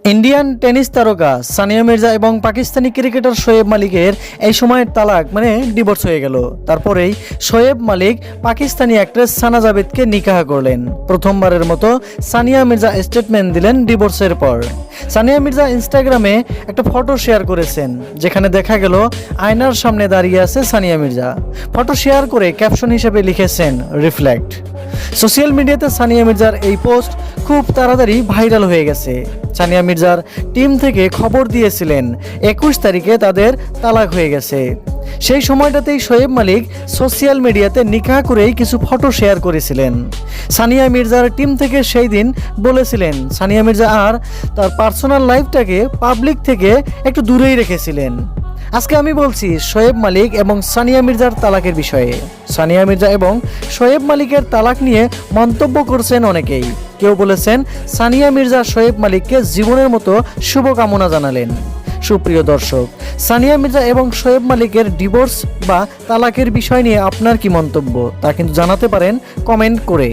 Indian tennis তারকা সানিয়া মির্জা এবং Pakistani cricketer Shoaib মালিকের এই সময়ের তালাক ডিভোর্স হয়ে গেল। তারপরেই শোয়েব মালিক পাকিস্তানি অ্যাক্ট্রেস সানা জাভেদকে নিকাহ করলেন। প্রথমবারের মতো সানিয়া মির্জা স্টেটমেন্ট দিলেন ডিভোর্সের পর। সানিয়া মির্জা ইনস্টাগ্রামে একটা ফটো শেয়ার করেছেন, যেখানে দেখা গেল আয়নার সামনে দাঁড়িয়ে আছে সানিয়া মির্জা। ফটো শেয়ার করে ক্যাপশন হিসেবে লিখেছেন রিফ্লেক্ট। সোশ্যাল মিডিয়াতে সানিয়া মির্জার এই পোস্ট খুব তাড়াতাড়ি ভাইরাল হয়ে গেছে। সানিয়া মির্জার টিম থেকে খবর দিয়েছিলেন 21 তারিখে তাদের তালাক হয়ে গেছে। সেই সময়টাতেই শোয়েব মালিক সোশ্যাল মিডিয়াতে নিকাহ করেই কিছু ফটো শেয়ার করেছিলেন। সানিয়া মির্জার টিম থেকে সেই দিন বলেছিলেন সানিয়া মির্জা আর তার পার্সোনাল লাইফটাকে পাবলিক থেকে একটু দূরেই রেখেছিলেন। আজকে আমি বলছি শোয়েব মালিক এবং সানিয়া মির্জার তালাকের বিষয়ে। সানিয়া মির্জা এবং শোয়েব মালিকের তালাক নিয়ে মন্তব্য করছেন অনেকেই। কেউ বলেছেন সানিয়া মির্জা শোয়েব মালিককে জীবনের মতো শুভকামনা জানালেন। সুপ্রিয় দর্শক, সানিয়া মির্জা এবং শোয়েব মালিকের ডিভোর্স বা তালাকের বিষয় নিয়ে আপনার কি মন্তব্য তা কিন্তু জানাতে পারেন কমেন্ট করে।